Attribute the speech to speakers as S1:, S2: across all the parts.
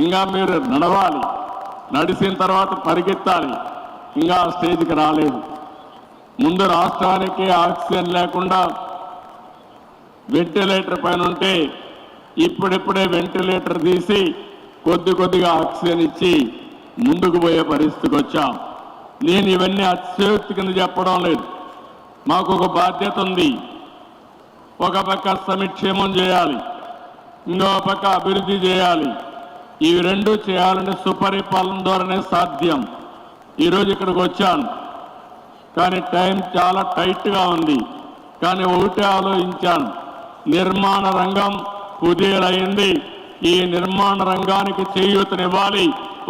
S1: ఇంకా మీరు నడవాలి, నడిచిన తర్వాత పరిగెత్తాలి. ఇంకా ఆ స్టేజ్కి రాలేదు. ముందు రాష్ట్రానికి ఆక్సిజన్ లేకుండా వెంటిలేటర్ పైన ఉంటే ఇప్పుడిప్పుడే వెంటిలేటర్ తీసి కొద్ది కొద్దిగా ఆక్సిజన్ ఇచ్చి ముందుకు పోయే పరిస్థితికి వచ్చాం. నేను ఇవన్నీ అతిశయోక్తి కింద చెప్పడం లేదు. మాకు ఒక బాధ్యత ఉంది. ఒక పక్క సంక్షేమం చేయాలి, ఇంకో పక్క అభివృద్ధి చేయాలి. ఇవి రెండు చేయాలంటే సుపరిపాలన ద్వారానే సాధ్యం. ఈరోజు ఇక్కడికి వచ్చాను, కానీ టైం చాలా టైట్గా ఉంది. కానీ ఒకటే ఆలోచించాను, నిర్మాణ రంగం కుదేలైంది. ఈ నిర్మాణ రంగానికి చేయూతనివ్వాలి.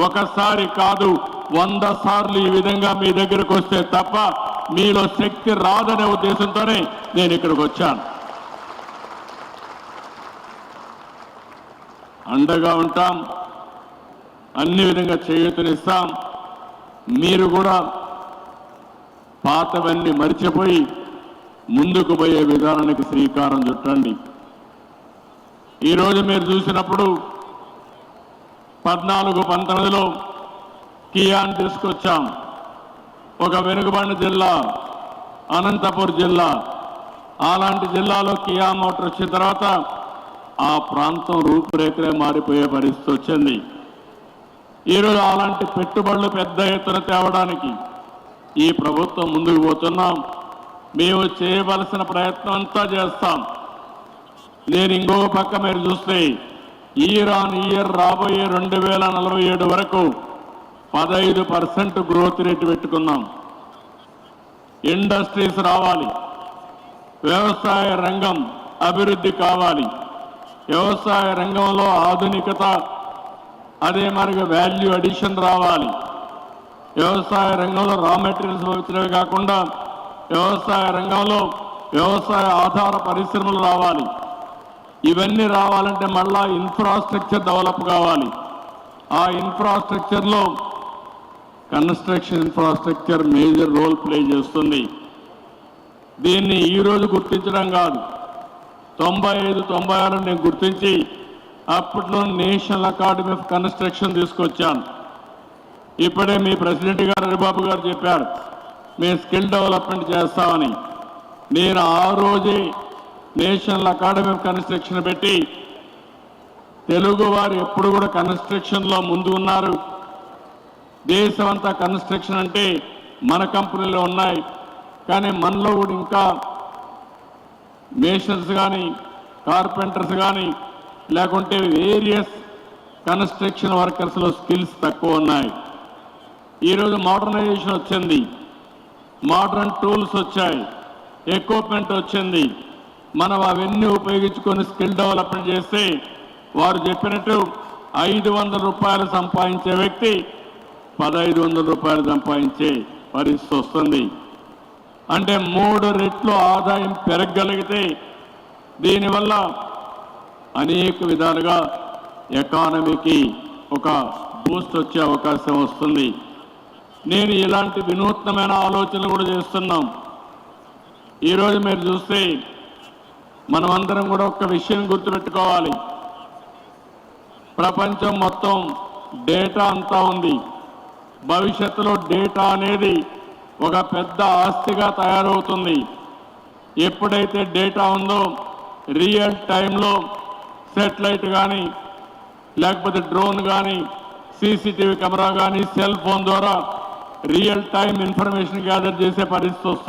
S1: ఒకసారి కాదు 100 సార్లు ఈ విధంగా మీ దగ్గరకు వస్తే తప్ప మీలో శక్తి రాదనే ఉద్దేశంతోనే నేను ఇక్కడికి వచ్చాను. అండగా ఉంటాం, అన్ని విధంగా చేయూతనిస్తాం. మీరు కూడా పాతవన్నీ మర్చిపోయి ముందుకు పోయే విధానానికి శ్రీకారం చుట్టండి. ఈరోజు మీరు చూసినప్పుడు 14-19లో కియాన్ తీసుకొచ్చాం. ఒక వెనుకబడిన జిల్లా అనంతపురం జిల్లా, అలాంటి జిల్లాలో కియా మోటార్ వచ్చిన తర్వాత ఆ ప్రాంతం రూపురేఖలే మారిపోయే పరిస్థితి వచ్చింది. ఈరోజు అలాంటి పెట్టుబడులు పెద్ద ఎత్తున తేవడానికి ఈ ప్రభుత్వం ముందుకు పోతున్నాం. మేము చేయవలసిన ప్రయత్నం అంతా చేస్తాం. నేను ఇంకో పక్క మీరు చూస్తే ఇయర్ ఆన్ ఇయర్ రాబోయే 2047 వరకు 15% గ్రోత్ రేట్ పెట్టుకున్నాం. ఇండస్ట్రీస్ రావాలి, వ్యవసాయ రంగం అభివృద్ధి కావాలి, వ్యవసాయ రంగంలో ఆధునికత, అదే మరి వాల్యూ అడిషన్ రావాలి. వ్యవసాయ రంగంలో రా మెటీరియల్స్ వచ్చినవి కాకుండా వ్యవసాయ రంగంలో వ్యవసాయ ఆధార పరిశ్రమలు రావాలి. ఇవన్నీ రావాలంటే మళ్ళా ఇన్ఫ్రాస్ట్రక్చర్ డెవలప్ కావాలి. ఆ ఇన్ఫ్రాస్ట్రక్చర్లో construction infrastructure major role play చేస్తుంది. దీన్ని ఈరోజు గుర్తించడం కాదు, 95-96 నేను గుర్తించి అప్పట్లో నేషనల్ అకాడమీ ఆఫ్ కన్స్ట్రక్షన్ తీసుకొచ్చాను. ఇప్పుడే మీ ప్రెసిడెంట్ గారు హరిబాబు గారు చెప్పారు మేము స్కిల్ డెవలప్మెంట్ చేస్తామని. నేను ఆ రోజే నేషనల్ అకాడమీ ఆఫ్ కన్స్ట్రక్షన్ పెట్టి తెలుగు వారు ఎప్పుడు కూడా కన్స్ట్రక్షన్లో ముందు ఉన్నారు. దేశం అంతా కన్స్ట్రక్షన్ అంటే మన కంపెనీలో ఉన్నాయి, కానీ మనలో కూడా ఇంకా మేషన్స్ కానీ కార్పెంటర్స్ కానీ లేకుంటే వేరియస్ కన్స్ట్రక్షన్ వర్కర్స్లో స్కిల్స్ తక్కువ ఉన్నాయి. ఈరోజు మోడర్నైజేషన్ వచ్చింది, మోడర్న్ టూల్స్ వచ్చాయి, ఎక్విప్మెంట్ వచ్చింది. మనం అవన్నీ ఉపయోగించుకొని స్కిల్ డెవలప్మెంట్ చేస్తే వారు చెప్పినట్టు 500 రూపాయలు సంపాదించే వ్యక్తి 1500 రూపాయలు సంపాదించే పరిస్థితి వస్తుంది. అంటే 3 రెట్లు ఆదాయం పెరగగలిగితే దీనివల్ల అనేక విధాలుగా ఎకానమీకి ఒక బూస్ట్ వచ్చే అవకాశం వస్తుంది. నేను ఇలాంటి వినూత్నమైన ఆలోచనలు కూడా చేస్తున్నాం. ఈరోజు మీరు చూస్తే మనమందరం కూడా ఒక విషయం గుర్తుపెట్టుకోవాలి, ప్రపంచం మొత్తం డేటా అంతా ఉంది. భవిష్యత్తులో డేటా అనేది ఒక పెద్ద ఆస్తిగా తయారవుతుంది. ఎప్పుడైతే డేటా ఉందో రియల్ టైంలో సెటిలైట్ కానీ లేకపోతే డ్రోన్ కానీ సీసీటీవీ కెమెరా కానీ సెల్ ఫోన్ ద్వారా రియల్ టైం ఇన్ఫర్మేషన్ గ్యాదర్ చేసే పరిస్థితి వస్తుంది.